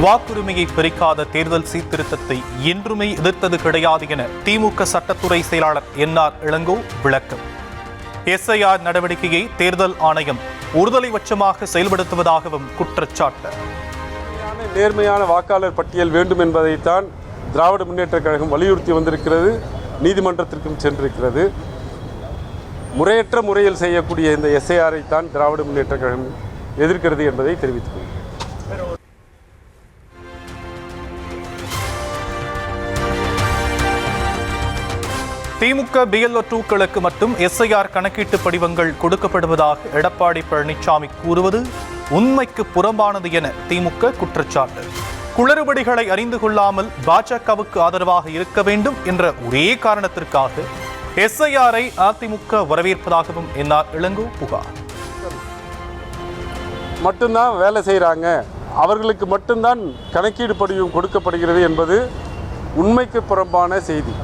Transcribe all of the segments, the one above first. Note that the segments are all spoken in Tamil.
வாக்குரிமையை பறிக்காத தேர்தல் சீர்திருத்தத்தை என்றுமே எதிர்த்தது கிடையாது என திமுக சட்டத்துறை செயலாளர் என்.ஆர். இளங்கோ விளக்கம். எஸ்ஐஆர் நடவடிக்கையை தேர்தல் ஆணையம் ஒருதலைபட்சமாக செயல்படுத்துவதாகவும் குற்றச்சாட்டு. நேர்மையான வாக்காளர் பட்டியல் வேண்டும் என்பதைத்தான் திராவிட முன்னேற்றக் கழகம் வலியுறுத்தி வந்திருக்கிறது, நீதிமன்றத்திற்கும் சென்றிருக்கிறது. முறையற்ற முறையில் செய்யக்கூடிய இந்த எஸ்ஐஆரை தான் திராவிட முன்னேற்றக் கழகம் எதிர்க்கிறது என்பதை தெரிவித்துக் கொள்கிறேன். திமுக BLO 2க்களுக்கு மட்டும் எஸ்ஐஆர் கணக்கீட்டு படிவங்கள் கொடுக்கப்படுவதாக எடப்பாடி பழனிசாமி கூறுவது உண்மைக்கு புறம்பானது என திமுக குற்றச்சாட்டு. குளறுபடிகளை அறிந்து கொள்ளாமல் பாஜகவுக்கு ஆதரவாக இருக்க வேண்டும் என்ற ஒரே காரணத்திற்காக எஸ்ஐஆரை அதிமுக வரவேற்பதாகவும் என்.ஆர். இளங்கோ புகார். மட்டும்தான் வேலை செய்கிறாங்க, அவர்களுக்கு மட்டும்தான் கணக்கீடு படிவம் கொடுக்கப்படுகிறது என்பது உண்மைக்கு புறம்பான செய்தி.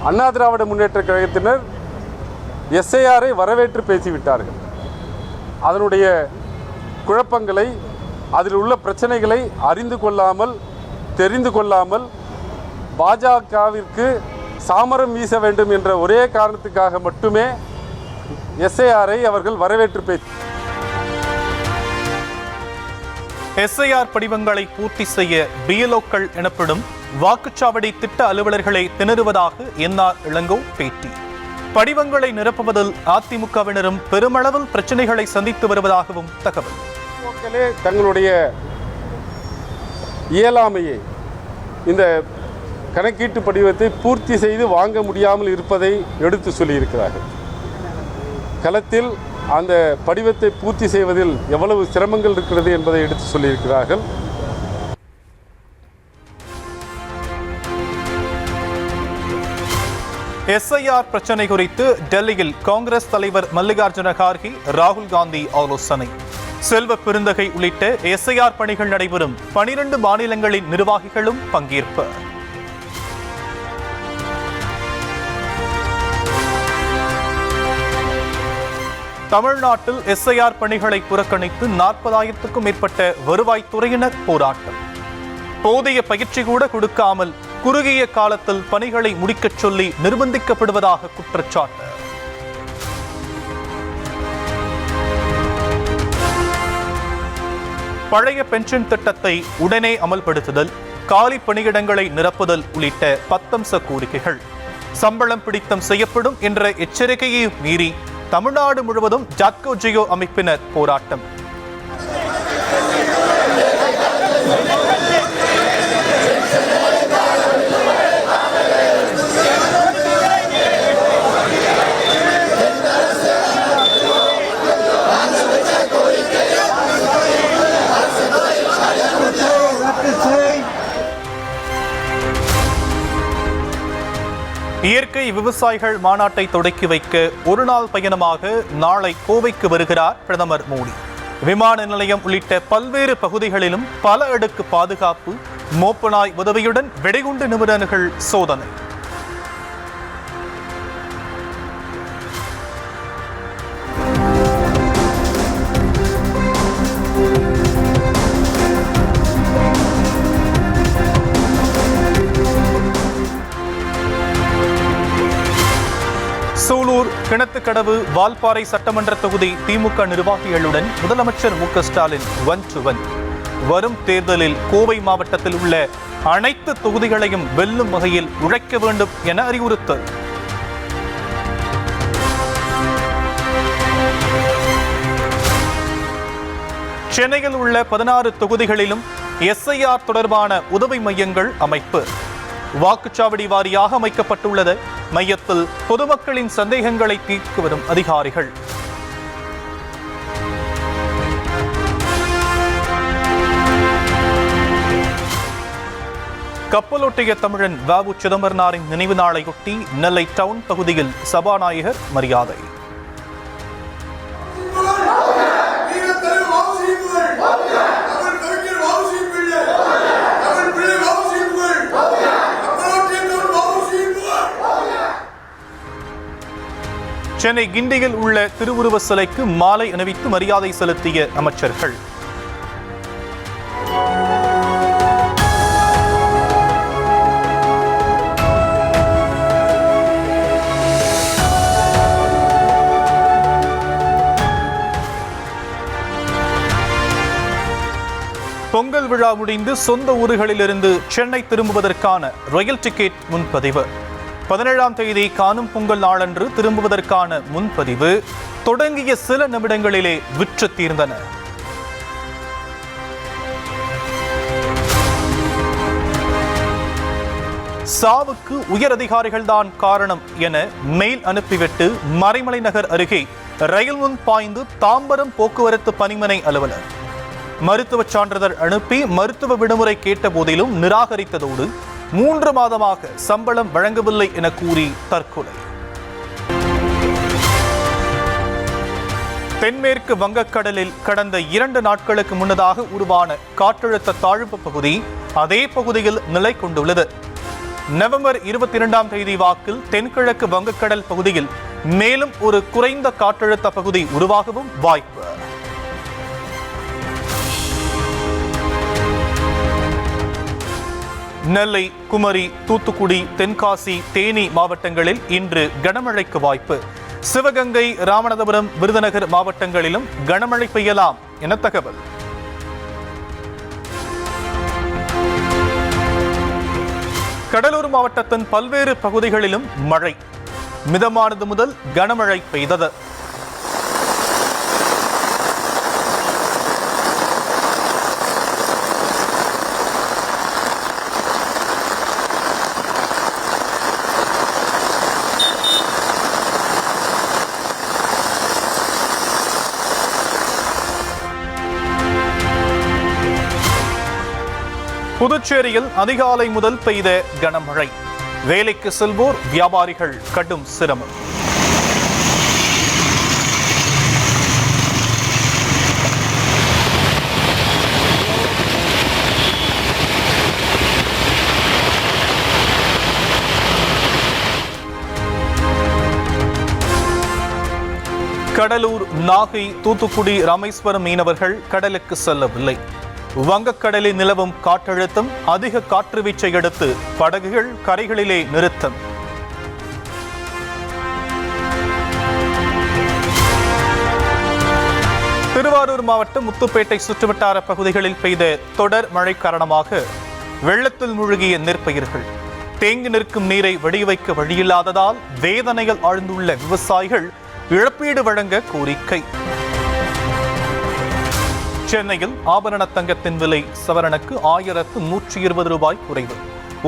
அண்ணா திராவிட முன்னேற்ற கழகத்தினர் எஸ்ஐஆரை வரவேற்று பேசிவிட்டார்கள். அதனுடைய குழப்பங்களை, அதில் உள்ள பிரச்சனைகளை அறிந்து கொள்ளாமல், தெரிந்து கொள்ளாமல் பாஜகவிற்கு சாமரம் வீச வேண்டும் என்ற ஒரே காரணத்துக்காக மட்டுமே எஸ்ஐஆரை அவர்கள் வரவேற்று பேசி. எஸ்ஐஆர் படிவங்களை பூர்த்தி செய்ய BLOக்கள் எனப்படும் வாக்குச்சாவடி திட்ட அலுவலர்களை திணறுவதாக என்.ஆர். இளங்கோ பேட்டி. படிவங்களை நிரப்புவதில் அதிமுகவினரும் பெருமளவில் பிரச்சனைகளை சந்தித்து வருவதாகவும் தகவல். மக்களே தங்களுடைய இயலாமையை, இந்த கணக்கீட்டு படிவத்தை பூர்த்தி செய்து வாங்க முடியாமல் இருப்பதை எடுத்து சொல்லியிருக்கிறார்கள். களத்தில் அந்த படிவத்தை பூர்த்தி செய்வதில் எவ்வளவு சிரமங்கள் இருக்கிறது என்பதை எடுத்து சொல்லியிருக்கிறார்கள். எஸ்ஐஆர் பிரச்சனை குறித்து டெல்லியில் காங்கிரஸ் தலைவர் மல்லிகார்ஜுன கார்கே, ராகுல் காந்தி ஆலோசனை. செல்வ பெருந்தகை உள்ளிட்ட எஸ்ஐஆர் பணிகள் நடைபெறும் 12 மாநிலங்களின் நிர்வாகிகளும் பங்கேற்பு. தமிழ்நாட்டில் எஸ்ஐஆர் பணிகளை புறக்கணித்து 40,000க்கும் மேற்பட்ட வருவாய்த்துறையினர் போராட்டம். போதிய பயிற்சி கூட கொடுக்காமல் குறுகிய காலத்தில் பணிகளை முடிக்கச் சொல்லி நிர்பந்திக்கப்படுவதாக குற்றச்சாட்டு. பழைய பென்ஷன் திட்டத்தை உடனே அமல்படுத்துதல், காலி பணியிடங்களை நிரப்புதல் உள்ளிட்ட 10 அம்ச கோரிக்கைகள். சம்பளம் பிடித்தம் செய்யப்படும் என்ற எச்சரிக்கையை மீறி தமிழ்நாடு முழுவதும் ஜாட்கோ ஜியோ அமைப்பினர் போராட்டம். இயற்கை விவசாயிகள் மாநாட்டை தொடக்கி வைக்க ஒரு நாள் பயணமாக நாளை கோவைக்கு வருகிறார் பிரதமர் மோடி. விமான நிலையம் உள்ளிட்ட பல்வேறு பகுதிகளிலும் பல அடுக்கு பாதுகாப்பு, மோப்பநாய் உதவியுடன் வெடிகுண்டு நிபுணர்கள் சோதனை. சூலூர், கிணத்துக்கடவு, வால்பாறை சட்டமன்ற தொகுதி திமுக நிர்வாகிகளுடன் முதலமைச்சர் மு.க. ஸ்டாலின் 1-to-1. வரும் தேர்தலில் கோவை மாவட்டத்தில் உள்ள அனைத்து தொகுதிகளையும் வெல்லும் வகையில் உழைக்க வேண்டும் என அறிவுறுத்தல். சென்னையில் உள்ள 16 தொகுதிகளிலும் எஸ்ஐஆர் தொடர்பான உதவி மையங்கள் அமைப்பு. வாக்குச்சாவடி வாரியாக அமைக்கப்பட்டுள்ளது. மையத்தில் பொதுமக்களின் சந்தேகங்களை தீர்க்க வரும் அதிகாரிகள். கப்பலோட்டிய தமிழன் வ.உ. சிதம்பரனாரின் நினைவு நாளையொட்டி நெல்லை டவுன் பகுதியில் சபாநாயகர் மரியாதை. சென்னை கிண்டியில் உள்ள திருவுருவ சிலைக்கு மாலை அணிவித்து மரியாதை செலுத்திய அமைச்சர்கள். பொங்கல் விழா முடிந்து சொந்த ஊர்களிலிருந்து சென்னை திரும்புவதற்கான ரயில் டிக்கெட் முன்பதிவு. 17ஆம் தேதி காணும் பொங்கல் நாளன்று திரும்புவதற்கான முன்பதிவு தொடங்கிய சில நிமிடங்களிலே விற்று தீர்ந்தன. சாவுக்கு உயர் அதிகாரிகள்தான் காரணம் என மெயில் அனுப்பிவிட்டு மறைமலை நகர் அருகே ரயில் முன் பாய்ந்து தாம்பரம் போக்குவரத்து பணிமனை அலுவலர். மருத்துவ சான்றிதழ் அனுப்பி மருத்துவ விடுமுறை கேட்ட போதிலும் நிராகரித்ததோடு 3 மாதமாக சம்பளம் வழங்கவில்லை என கூறி தற்கொலை. தென்மேற்கு வங்கக்கடலில் கடந்த 2 நாட்களுக்கு முன்னதாக உருவான காற்றழுத்த தாழ்வு பகுதி அதே பகுதியில் நிலை கொண்டுள்ளது. நவம்பர் 22ஆம் தேதி வாக்கில் தென்கிழக்கு வங்கக்கடல் பகுதியில் மேலும் ஒரு குறைந்த காற்றழுத்த பகுதி உருவாகவும் வாய்ப்பு. நெல்லை, குமரி, தூத்துக்குடி, தென்காசி, தேனி மாவட்டங்களில் இன்று கனமழைக்கு வாய்ப்பு. சிவகங்கை, ராமநாதபுரம், விருதுநகர் மாவட்டங்களிலும் கனமழை பெய்யலாம் என தகவல். கடலூர் மாவட்டத்தின் பல்வேறு பகுதிகளிலும் மழை. மிதமானது முதல் கனமழை பெய்தது. புதுச்சேரியில் அதிகாலை முதல் பெய்த கனமழை. வேலைக்கு செல்வோர், வியாபாரிகள் கடும் சிரமம். கடலூர், நாகை, தூத்துக்குடி, ராமேஸ்வரம் மீனவர்கள் கடலுக்கு செல்லவில்லை. வங்கக்கடலில் நிலவும் காற்றழுத்தம், அதிக காற்று வீச்சை அடுத்து படகுகள் கரைகளிலே நிறுத்தம். திருவாரூர் மாவட்டம் முத்துப்பேட்டை சுற்றுவட்டார பகுதிகளில் பெய்த தொடர் மழை காரணமாக வெள்ளத்தில் மூழ்கிய நெற்பயிர்கள். தேங்கி நிற்கும் நீரை வடிவைக்க வழியில்லாததால் வேதனையில் ஆழ்ந்துள்ள விவசாயிகள் இழப்பீடு வழங்க கோரிக்கை. சென்னையில் ஆபரண தங்கத்தின் விலை சவரனுக்கு 1120 ரூபாய் குறைவு.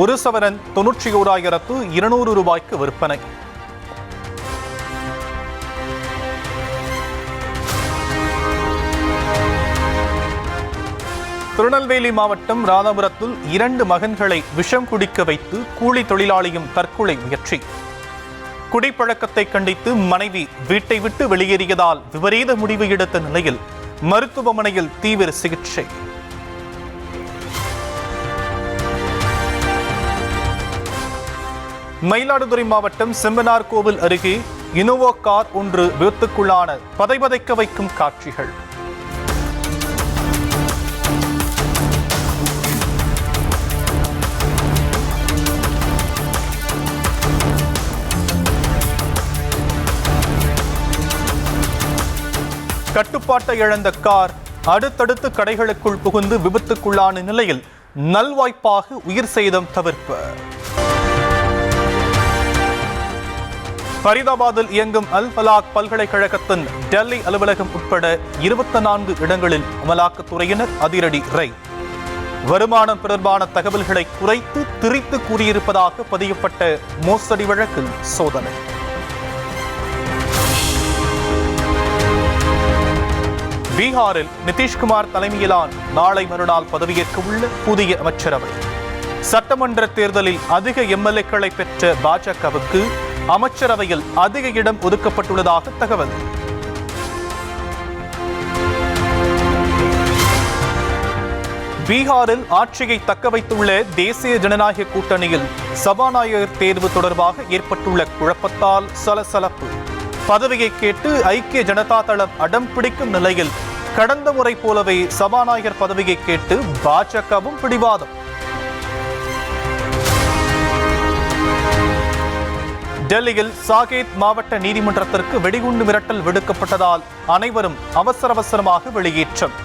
ஒரு சவரன் 91,200 ரூபாய்க்கு விற்பனை. திருநெல்வேலி மாவட்டம் ராதாபுரத்தில் 2 மகன்களை விஷம் குடிக்க வைத்து கூலி தொழிலாளியும் தற்கொலை முயற்சி. குடிப்பழக்கத்தை கண்டித்து மனைவி வீட்டை விட்டு வெளியேறியதால் விபரீத முடிவு எடுத்த நிலையில் மருத்துவமனையில் தீவிர சிகிச்சை. மயிலாடுதுறை மாவட்டம் செம்பனார் கோவில் அருகே இனோவா கார் ஒன்று விபத்துக்குள்ளான பதைபதைக்க வைக்கும் காட்சிகள். கட்டுப்பாட்டை இழந்த கார் அடுத்தடுத்து கடைகளுக்குள் புகுந்து விபத்துக்குள்ளான நிலையில் நல்வாய்ப்பாக உயிர் சேதம் தவிர்ப்பு. ஃபரிதாபாத்தில் இயங்கும் அல் ஃபலாக் பல்கலைக்கழகத்தின் டெல்லி அலுவலகம் உட்பட 24 இடங்களில் அமலாக்கத்துறையினர் அதிரடி ரெய்ட். வருமானம் தொடர்பான தகவல்களை குறைத்து திரித்து கூறியிருப்பதாக பதியப்பட்ட மோசடி வழக்கில் சோதனை. பீகாரில் நிதிஷ்குமார் தலைமையிலான நாளை மறுநாள் பதவியேற்க உள்ள புதிய அமைச்சரவை. சட்டமன்ற தேர்தலில் அதிக எம்எல்ஏக்களை பெற்ற பாஜகவுக்கு அமைச்சரவையில் அதிக இடம் ஒதுக்கப்பட்டுள்ளதாக தகவல். பீகாரில் ஆட்சியை தக்க வைத்துள்ள தேசிய ஜனநாயக கூட்டணியில் சபாநாயகர் தேர்வு தொடர்பாக ஏற்பட்டுள்ள குழப்பத்தால் சலசலப்பு. பதவியை கேட்டு ஐக்கிய ஜனதா தளம் அடம் பிடிக்கும் நிலையில் கடந்த முறை போலவே சபாநாயகர் பதவியை கேட்டு பாஜகவும் பிடிவாதம். டெல்லியில் சாகேத் மாவட்ட நீதிமன்றத்திற்கு வெடிகுண்டு மிரட்டல் விடுக்கப்பட்டதால் அனைவரும் அவசரமாக வெளியேற்றம்.